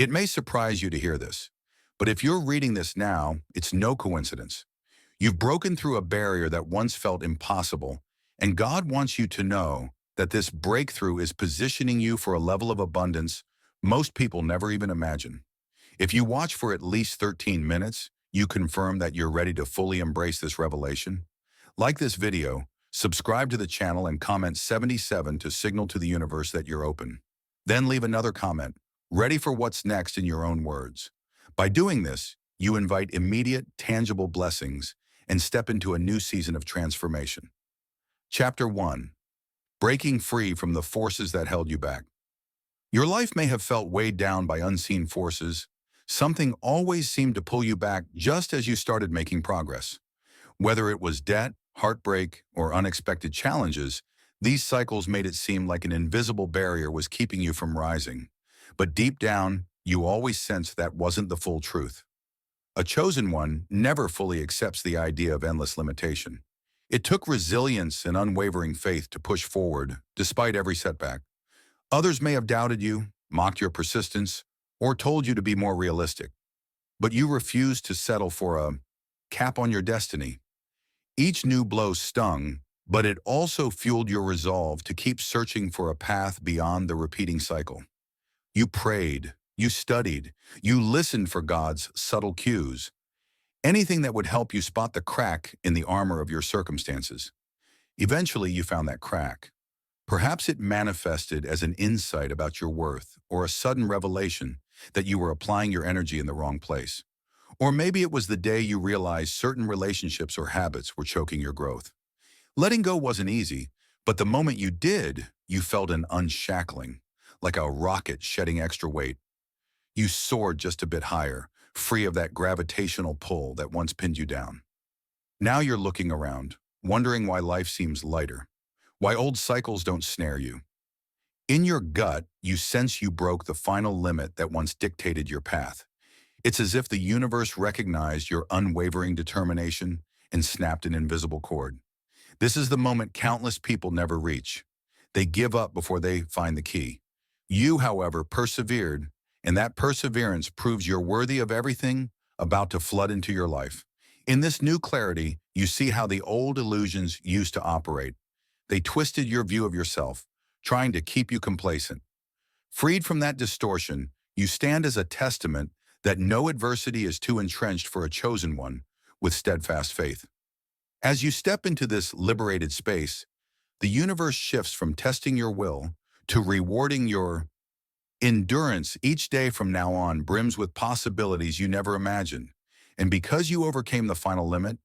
It may surprise you to hear this, but if you're reading this now, it's no coincidence. You've broken through a barrier that once felt impossible, and God wants you to know that this breakthrough is positioning you for a level of abundance most people never even imagine. If you watch for at least 13 minutes, you confirm that you're ready to fully embrace this revelation. Like this video, subscribe to the channel and comment 77 to signal to the universe that you're open. Then leave another comment, ready for what's next in your own words. By doing this, you invite immediate, tangible blessings and step into a new season of transformation. Chapter 1. Breaking free from the forces that held you back. Your life may have felt weighed down by unseen forces. Something always seemed to pull you back just as you started making progress. Whether it was debt, heartbreak, or unexpected challenges, these cycles made it seem like an invisible barrier was keeping you from rising. But deep down, you always sensed that wasn't the full truth. A chosen one never fully accepts the idea of endless limitation. It took resilience and unwavering faith to push forward, despite every setback. Others may have doubted you, mocked your persistence, or told you to be more realistic. But you refused to settle for a cap on your destiny. Each new blow stung, but it also fueled your resolve to keep searching for a path beyond the repeating cycle. You prayed, you studied, you listened for God's subtle cues, anything that would help you spot the crack in the armor of your circumstances. Eventually, you found that crack. Perhaps it manifested as an insight about your worth or a sudden revelation that you were applying your energy in the wrong place. Or maybe it was the day you realized certain relationships or habits were choking your growth. Letting go wasn't easy, but the moment you did, you felt an unshackling, like a rocket shedding extra weight. You soared just a bit higher, free of that gravitational pull that once pinned you down. Now you're looking around, wondering why life seems lighter, why old cycles don't snare you. In your gut, you sense you broke the final limit that once dictated your path. It's as if the universe recognized your unwavering determination and snapped an invisible cord. This is the moment countless people never reach. They give up before they find the key. You, however, persevered, and that perseverance proves you're worthy of everything about to flood into your life. In this new clarity, you see how the old illusions used to operate. They twisted your view of yourself, trying to keep you complacent. Freed from that distortion, you stand as a testament that no adversity is too entrenched for a chosen one with steadfast faith. As you step into this liberated space, the universe shifts from testing your will to rewarding your endurance. Each day from now on brims with possibilities you never imagined. And because you overcame the final limit,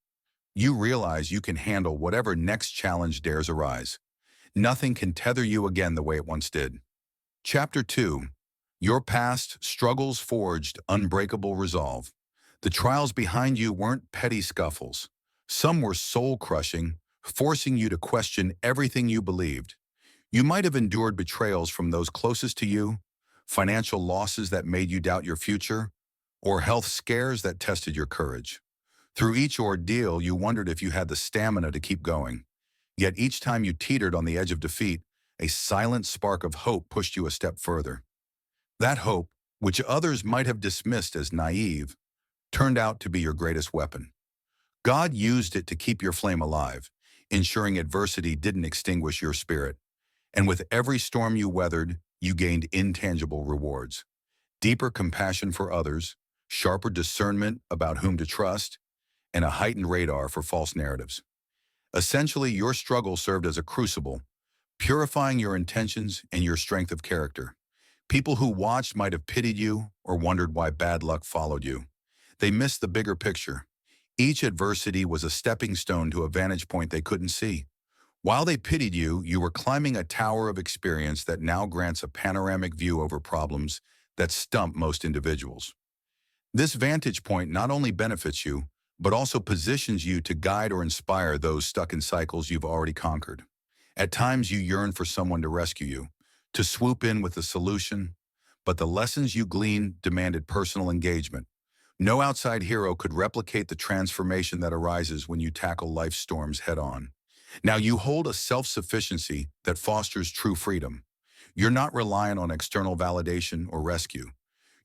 you realize you can handle whatever next challenge dares arise. Nothing can tether you again the way it once did. Chapter 2. Your past struggles forged unbreakable resolve. The trials behind you weren't petty scuffles. Some were soul-crushing, forcing you to question everything you believed. You might have endured betrayals from those closest to you, financial losses that made you doubt your future, or health scares that tested your courage. Through each ordeal, you wondered if you had the stamina to keep going. Yet each time you teetered on the edge of defeat, a silent spark of hope pushed you a step further. That hope, which others might have dismissed as naive, turned out to be your greatest weapon. God used it to keep your flame alive, ensuring adversity didn't extinguish your spirit. And with every storm you weathered, you gained intangible rewards. Deeper compassion for others, sharper discernment about whom to trust, and a heightened radar for false narratives. Essentially, your struggle served as a crucible, purifying your intentions and your strength of character. People who watched might have pitied you or wondered why bad luck followed you. They missed the bigger picture. Each adversity was a stepping stone to a vantage point they couldn't see. While they pitied you, you were climbing a tower of experience that now grants a panoramic view over problems that stump most individuals. This vantage point not only benefits you, but also positions you to guide or inspire those stuck in cycles you've already conquered. At times you yearn for someone to rescue you, to swoop in with a solution, but the lessons you gleaned demanded personal engagement. No outside hero could replicate the transformation that arises when you tackle life's storms head-on. Now you hold a self-sufficiency that fosters true freedom. You're not reliant on external validation or rescue.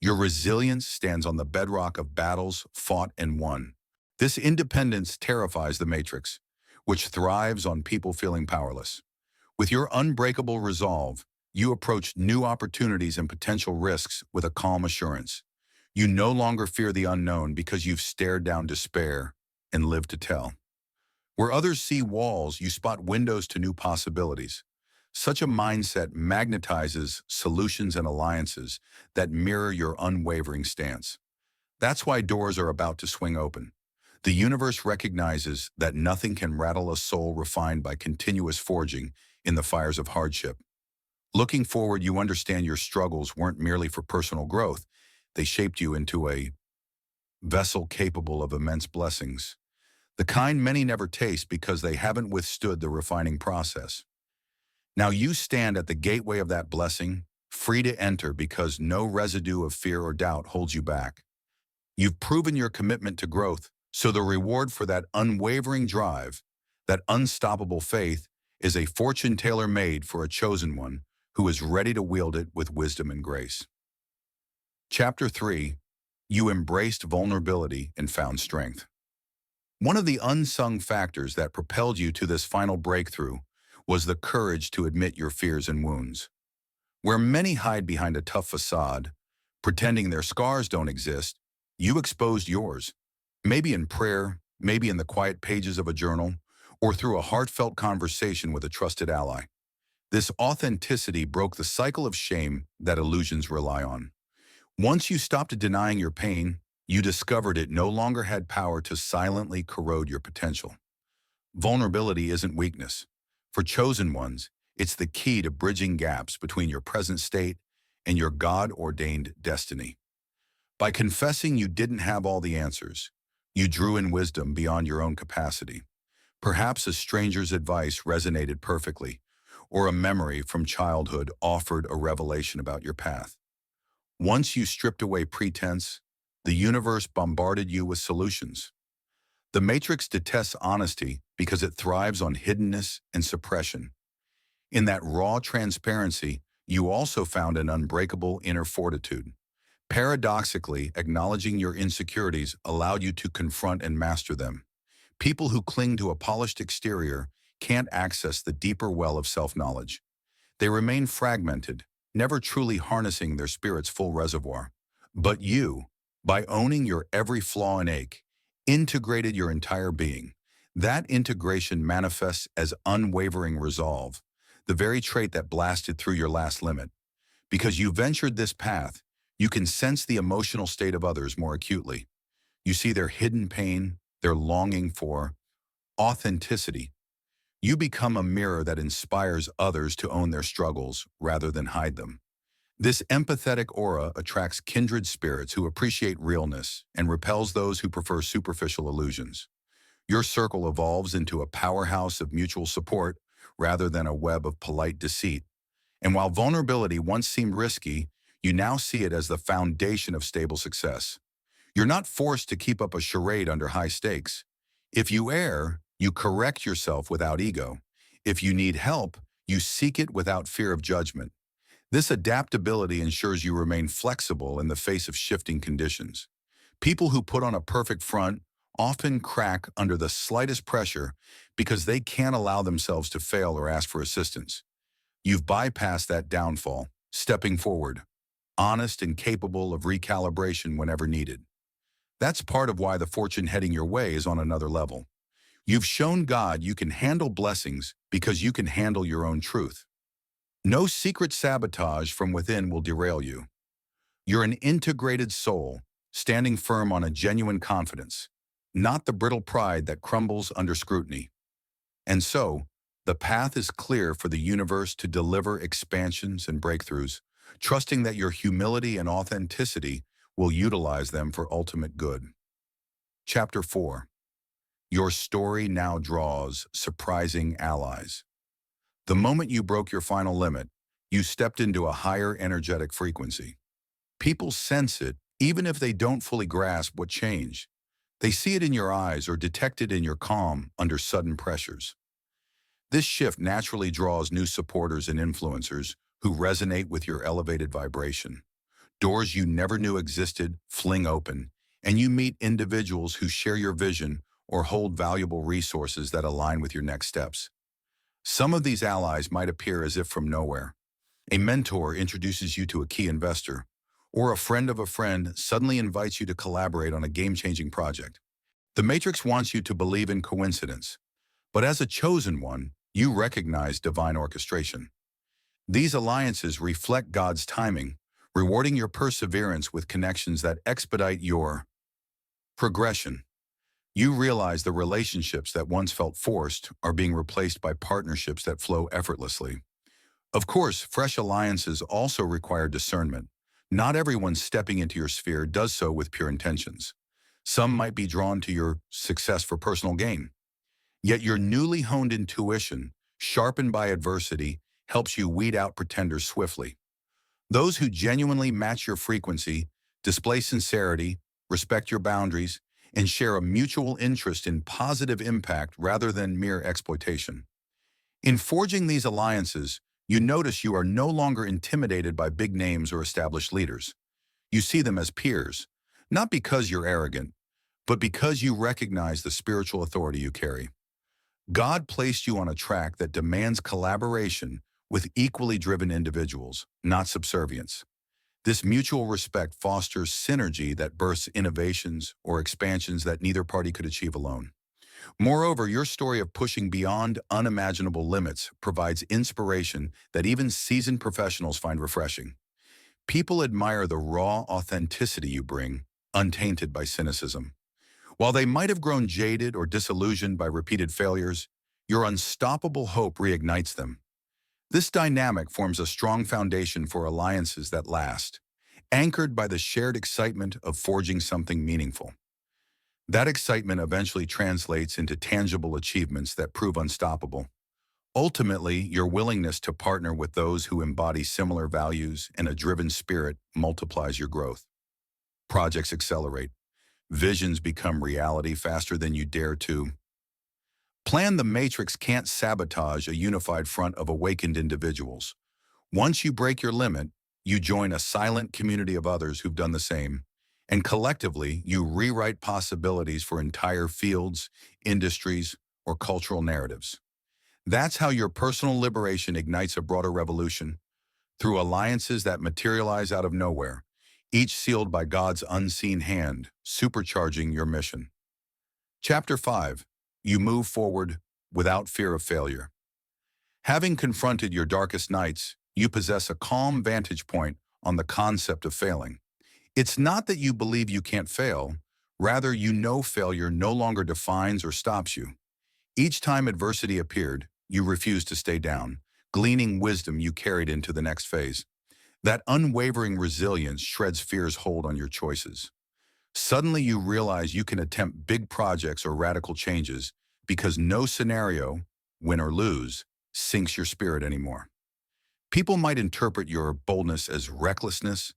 Your resilience stands on the bedrock of battles fought and won. This independence terrifies the Matrix, which thrives on people feeling powerless. With your unbreakable resolve, you approach new opportunities and potential risks with a calm assurance. You no longer fear the unknown because you've stared down despair and lived to tell. Where others see walls, you spot windows to new possibilities. Such a mindset magnetizes solutions and alliances that mirror your unwavering stance. That's why doors are about to swing open. The universe recognizes that nothing can rattle a soul refined by continuous forging in the fires of hardship. Looking forward, you understand your struggles weren't merely for personal growth. They shaped you into a vessel capable of immense blessings, the kind many never taste because they haven't withstood the refining process. Now you stand at the gateway of that blessing, free to enter because no residue of fear or doubt holds you back. You've proven your commitment to growth, so the reward for that unwavering drive, that unstoppable faith, is a fortune tailor-made for a chosen one who is ready to wield it with wisdom and grace. Chapter 3. You embraced vulnerability and found strength. One of the unsung factors that propelled you to this final breakthrough was the courage to admit your fears and wounds. Where many hide behind a tough facade, pretending their scars don't exist, you exposed yours. Maybe in prayer, maybe in the quiet pages of a journal, or through a heartfelt conversation with a trusted ally. This authenticity broke the cycle of shame that illusions rely on. Once you stopped denying your pain, you discovered it no longer had power to silently corrode your potential. Vulnerability isn't weakness. For chosen ones, it's the key to bridging gaps between your present state and your God-ordained destiny. By confessing you didn't have all the answers, you drew in wisdom beyond your own capacity. Perhaps a stranger's advice resonated perfectly, or a memory from childhood offered a revelation about your path. Once you stripped away pretense, the universe bombarded you with solutions. The Matrix detests honesty because it thrives on hiddenness and suppression. In that raw transparency, you also found an unbreakable inner fortitude. Paradoxically, acknowledging your insecurities allowed you to confront and master them. People who cling to a polished exterior can't access the deeper well of self-knowledge. They remain fragmented, never truly harnessing their spirit's full reservoir. But you, by owning your every flaw and ache, integrated your entire being. That integration manifests as unwavering resolve, the very trait that blasted through your last limit. Because you ventured this path, you can sense the emotional state of others more acutely. You see their hidden pain, their longing for authenticity. You become a mirror that inspires others to own their struggles rather than hide them. This empathetic aura attracts kindred spirits who appreciate realness and repels those who prefer superficial illusions. Your circle evolves into a powerhouse of mutual support rather than a web of polite deceit. And while vulnerability once seemed risky, you now see it as the foundation of stable success. You're not forced to keep up a charade under high stakes. If you err, you correct yourself without ego. If you need help, you seek it without fear of judgment. This adaptability ensures you remain flexible in the face of shifting conditions. People who put on a perfect front often crack under the slightest pressure because they can't allow themselves to fail or ask for assistance. You've bypassed that downfall, stepping forward, honest and capable of recalibration whenever needed. That's part of why the fortune heading your way is on another level. You've shown God you can handle blessings because you can handle your own truth. No secret sabotage from within will derail you. You're an integrated soul, standing firm on a genuine confidence, not the brittle pride that crumbles under scrutiny. And so, the path is clear for the universe to deliver expansions and breakthroughs, trusting that your humility and authenticity will utilize them for ultimate good. Chapter 4. Your story now draws surprising allies. The moment you broke your final limit, you stepped into a higher energetic frequency. People sense it, even if they don't fully grasp what changed. They see it in your eyes or detect it in your calm under sudden pressures. This shift naturally draws new supporters and influencers who resonate with your elevated vibration. Doors you never knew existed fling open, and you meet individuals who share your vision or hold valuable resources that align with your next steps. Some of these allies might appear as if from nowhere. A mentor introduces you to a key investor, or a friend of a friend suddenly invites you to collaborate on a game-changing project. The Matrix wants you to believe in coincidence, but as a chosen one, you recognize divine orchestration. These alliances reflect God's timing, rewarding your perseverance with connections that expedite your progression. You realize the relationships that once felt forced are being replaced by partnerships that flow effortlessly. Of course, fresh alliances also require discernment. Not everyone stepping into your sphere does so with pure intentions. Some might be drawn to your success for personal gain. Yet your newly honed intuition, sharpened by adversity, helps you weed out pretenders swiftly. Those who genuinely match your frequency, display sincerity, respect your boundaries, and share a mutual interest in positive impact rather than mere exploitation. In forging these alliances, you notice you are no longer intimidated by big names or established leaders. You see them as peers, not because you're arrogant, but because you recognize the spiritual authority you carry. God placed you on a track that demands collaboration with equally driven individuals, not subservience. This mutual respect fosters synergy that births innovations or expansions that neither party could achieve alone. Moreover, your story of pushing beyond unimaginable limits provides inspiration that even seasoned professionals find refreshing. People admire the raw authenticity you bring, untainted by cynicism. While they might have grown jaded or disillusioned by repeated failures, your unstoppable hope reignites them. This dynamic forms a strong foundation for alliances that last, anchored by the shared excitement of forging something meaningful. That excitement eventually translates into tangible achievements that prove unstoppable. Ultimately, your willingness to partner with those who embody similar values and a driven spirit multiplies your growth. Projects accelerate. Visions become reality faster than you dare to. Plan the Matrix can't sabotage a unified front of awakened individuals. Once you break your limit, you join a silent community of others who've done the same, and collectively, you rewrite possibilities for entire fields, industries, or cultural narratives. That's how your personal liberation ignites a broader revolution, through alliances that materialize out of nowhere, each sealed by God's unseen hand, supercharging your mission. Chapter 5. You move forward without fear of failure. Having confronted your darkest nights, you possess a calm vantage point on the concept of failing. It's not that you believe you can't fail, rather you know failure no longer defines or stops you. Each time adversity appeared, you refused to stay down, gleaning wisdom you carried into the next phase. That unwavering resilience shreds fear's hold on your choices. Suddenly you realize you can attempt big projects or radical changes because no scenario, win or lose, sinks your spirit anymore. People might interpret your boldness as recklessness,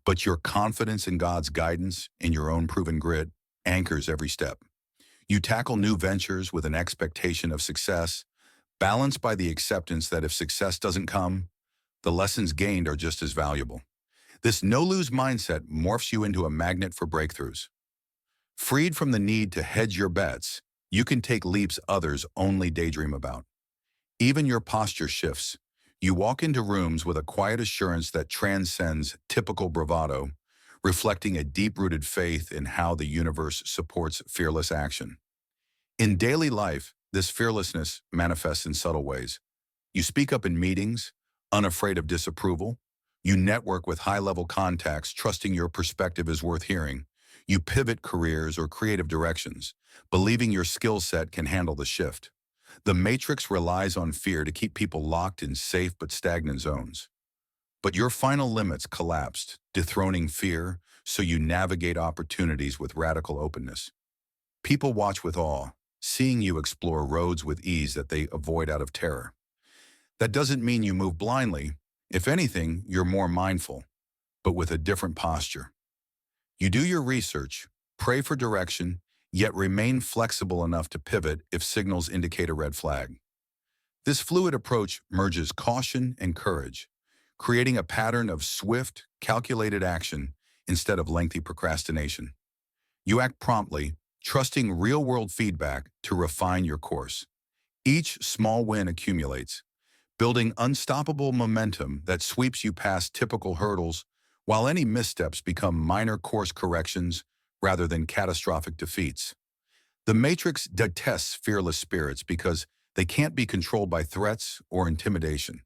but your confidence in God's guidance and your own proven grit anchors every step. You tackle new ventures with an expectation of success, balanced by the acceptance that if success doesn't come, the lessons gained are just as valuable. This no-lose mindset morphs you into a magnet for breakthroughs. Freed from the need to hedge your bets, you can take leaps others only daydream about. Even your posture shifts. You walk into rooms with a quiet assurance that transcends typical bravado, reflecting a deep-rooted faith in how the universe supports fearless action. In daily life, this fearlessness manifests in subtle ways. You speak up in meetings, unafraid of disapproval. You network with high-level contacts, trusting your perspective is worth hearing. You pivot careers or creative directions, believing your skill set can handle the shift. The Matrix relies on fear to keep people locked in safe but stagnant zones. But your final limits collapsed, dethroning fear, so you navigate opportunities with radical openness. People watch with awe, seeing you explore roads with ease that they avoid out of terror. That doesn't mean you move blindly. If anything, you're more mindful, but with a different posture. You do your research, pray for direction, yet remain flexible enough to pivot if signals indicate a red flag. This fluid approach merges caution and courage, creating a pattern of swift, calculated action instead of lengthy procrastination. You act promptly, trusting real-world feedback to refine your course. Each small win accumulates, building unstoppable momentum that sweeps you past typical hurdles, while any missteps become minor course corrections rather than catastrophic defeats. The Matrix detests fearless spirits because they can't be controlled by threats or intimidation.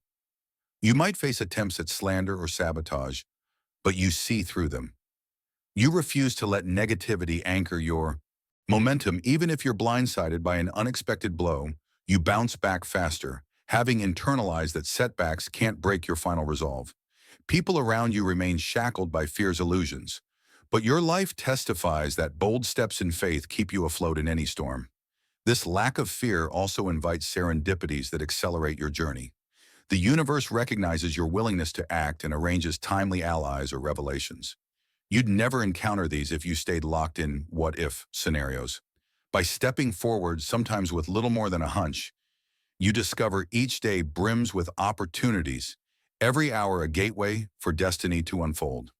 You might face attempts at slander or sabotage, but you see through them. You refuse to let negativity anchor your momentum. Even if you're blindsided by an unexpected blow, you bounce back faster, having internalized that setbacks can't break your final resolve. People around you remain shackled by fear's illusions, but your life testifies that bold steps in faith keep you afloat in any storm. This lack of fear also invites serendipities that accelerate your journey. The universe recognizes your willingness to act and arranges timely allies or revelations. You'd never encounter these if you stayed locked in what-if scenarios. By stepping forward, sometimes with little more than a hunch, you discover each day brims with opportunities, every hour a gateway for destiny to unfold.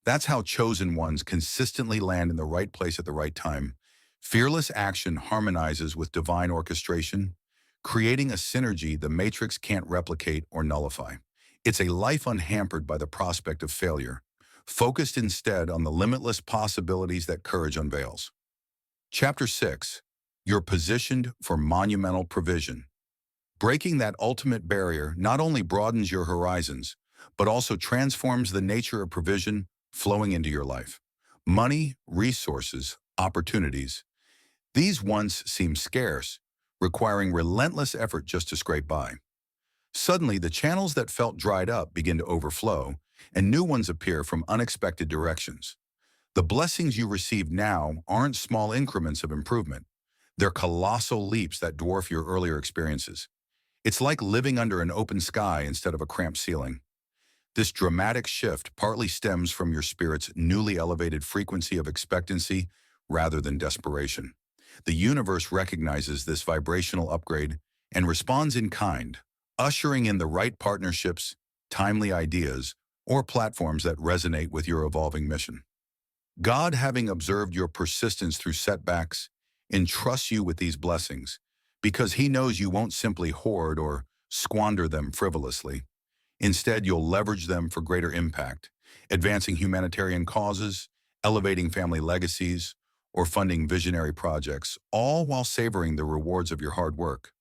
That's how chosen ones consistently land in the right place at the right time. Fearless action harmonizes with divine orchestration, creating a synergy the Matrix can't replicate or nullify. It's a life unhampered by the prospect of failure, focused instead on the limitless possibilities that courage unveils. Chapter 6. You're positioned for monumental provision. Breaking that ultimate barrier not only broadens your horizons, but also transforms the nature of provision flowing into your life. Money, resources, opportunities. These once seemed scarce, requiring relentless effort just to scrape by. Suddenly, the channels that felt dried up begin to overflow, and new ones appear from unexpected directions. The blessings you receive now aren't small increments of improvement. They're colossal leaps that dwarf your earlier experiences. It's like living under an open sky instead of a cramped ceiling. This dramatic shift partly stems from your spirit's newly elevated frequency of expectancy rather than desperation. The universe recognizes this vibrational upgrade and responds in kind, ushering in the right partnerships, timely ideas, or platforms that resonate with your evolving mission. God, having observed your persistence through setbacks, entrusts you with these blessings because He knows you won't simply hoard or squander them frivolously. Instead, you'll leverage them for greater impact, advancing humanitarian causes, elevating family legacies, or funding visionary projects, all while savoring the rewards of your hard work.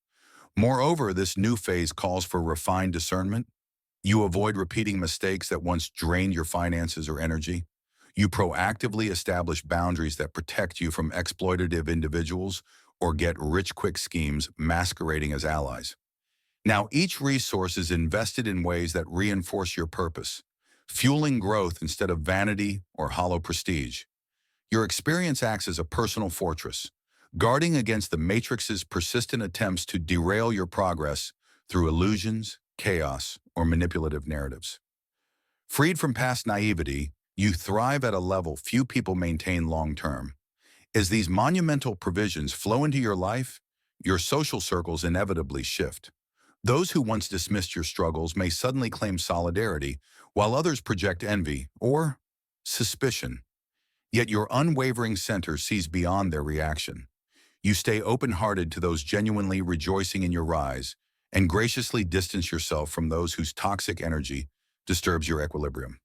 Moreover, this new phase calls for refined discernment. You avoid repeating mistakes that once drained your finances or energy. You proactively establish boundaries that protect you from exploitative individuals or get-rich-quick schemes masquerading as allies. Now, each resource is invested in ways that reinforce your purpose, fueling growth instead of vanity or hollow prestige. Your experience acts as a personal fortress, guarding against the Matrix's persistent attempts to derail your progress through illusions, chaos, or manipulative narratives. Freed from past naivety, you thrive at a level few people maintain long-term. As these monumental provisions flow into your life, your social circles inevitably shift. Those who once dismissed your struggles may suddenly claim solidarity, while others project envy or suspicion. Yet your unwavering center sees beyond their reaction. You stay open-hearted to those genuinely rejoicing in your rise and graciously distance yourself from those whose toxic energy disturbs your equilibrium.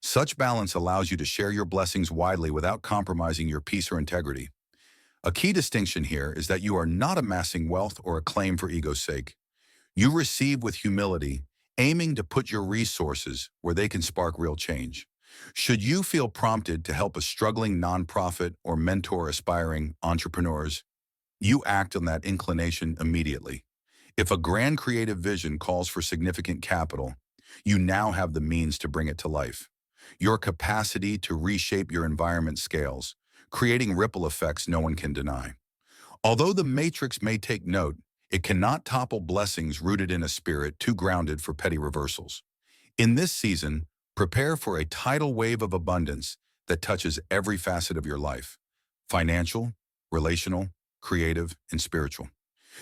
Such balance allows you to share your blessings widely without compromising your peace or integrity. A key distinction here is that you are not amassing wealth or acclaim for ego's sake. You receive with humility, aiming to put your resources where they can spark real change. Should you feel prompted to help a struggling nonprofit or mentor aspiring entrepreneurs, you act on that inclination immediately. If a grand creative vision calls for significant capital, you now have the means to bring it to life. Your capacity to reshape your environment scales, creating ripple effects no one can deny. Although the Matrix may take note, it cannot topple blessings rooted in a spirit too grounded for petty reversals. In this season, prepare for a tidal wave of abundance that touches every facet of your life: financial, relational, creative, and spiritual.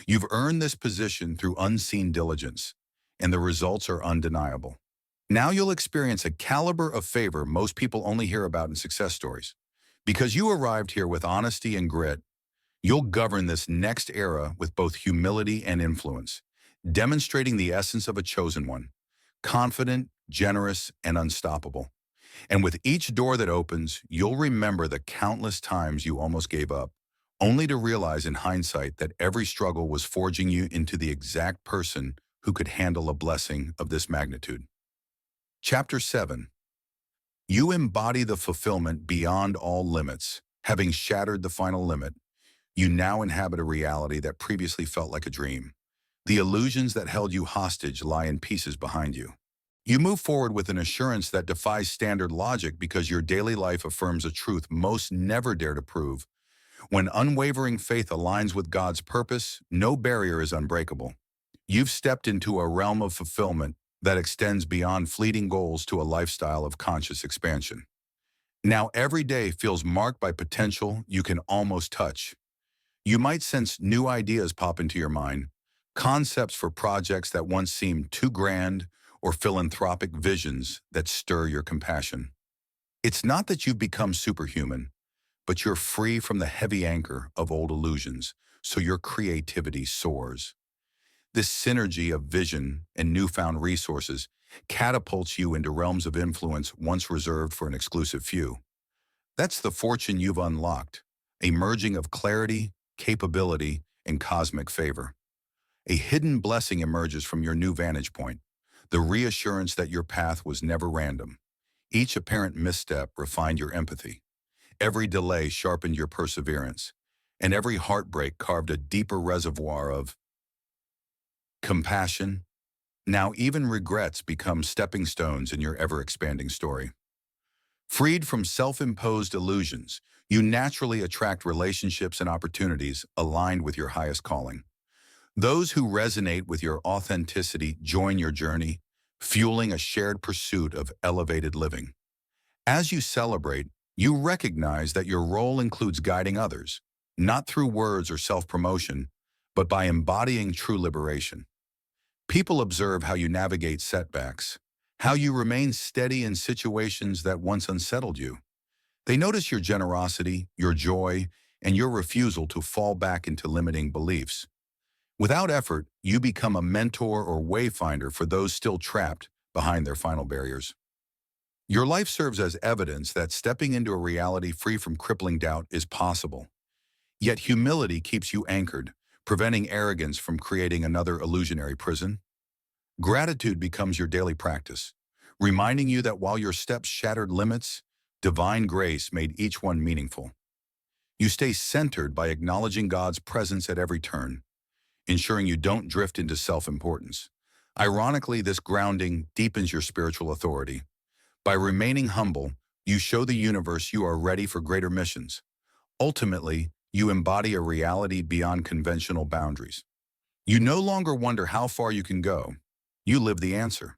You've earned this position through unseen diligence, and the results are undeniable. Now you'll experience a caliber of favor most people only hear about in success stories. Because you arrived here with honesty and grit, you'll govern this next era with both humility and influence, demonstrating the essence of a chosen one, confident, generous, and unstoppable. And with each door that opens, you'll remember the countless times you almost gave up, only to realize in hindsight that every struggle was forging you into the exact person who could handle a blessing of this magnitude. Chapter 7. You embody the fulfillment beyond all limits. Having shattered the final limit, you now inhabit a reality that previously felt like a dream. The illusions that held you hostage lie in pieces behind you. You move forward with an assurance that defies standard logic because your daily life affirms a truth most never dare to prove. When unwavering faith aligns with God's purpose, no barrier is unbreakable. You've stepped into a realm of fulfillment that extends beyond fleeting goals to a lifestyle of conscious expansion. Now every day feels marked by potential you can almost touch. You might sense new ideas pop into your mind, concepts for projects that once seemed too grand, or philanthropic visions that stir your compassion. It's not that you've become superhuman, but you're free from the heavy anchor of old illusions, so your creativity soars. This synergy of vision and newfound resources catapults you into realms of influence once reserved for an exclusive few. That's the fortune you've unlocked, a merging of clarity, capability, and cosmic favor. A hidden blessing emerges from your new vantage point, the reassurance that your path was never random. Each apparent misstep refined your empathy. Every delay sharpened your perseverance, and every heartbreak carved a deeper reservoir of compassion. Now even regrets become stepping stones in your ever-expanding story. Freed from self-imposed illusions, you naturally attract relationships and opportunities aligned with your highest calling. Those who resonate with your authenticity join your journey, fueling a shared pursuit of elevated living. As you celebrate, you recognize that your role includes guiding others, not through words or self-promotion, but by embodying true liberation. People observe how you navigate setbacks, how you remain steady in situations that once unsettled you. They notice your generosity, your joy, and your refusal to fall back into limiting beliefs. Without effort, you become a mentor or wayfinder for those still trapped behind their final barriers. Your life serves as evidence that stepping into a reality free from crippling doubt is possible. Yet humility keeps you anchored, preventing arrogance from creating another illusionary prison. Gratitude becomes your daily practice, reminding you that while your steps shattered limits, divine grace made each one meaningful. You stay centered by acknowledging God's presence at every turn, ensuring you don't drift into self-importance. Ironically, this grounding deepens your spiritual authority. By remaining humble, you show the universe you are ready for greater missions. Ultimately, you embody a reality beyond conventional boundaries. You no longer wonder how far you can go. You live the answer.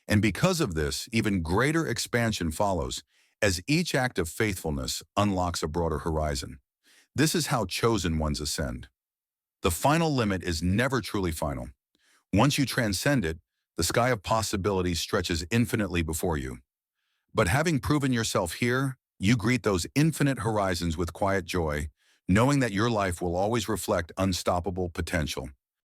And because of this, even greater expansion follows, as each act of faithfulness unlocks a broader horizon. This is how chosen ones ascend. The final limit is never truly final. Once you transcend it, the sky of possibilities stretches infinitely before you. But having proven yourself here, you greet those infinite horizons with quiet joy, knowing that your life will always reflect unstoppable potential.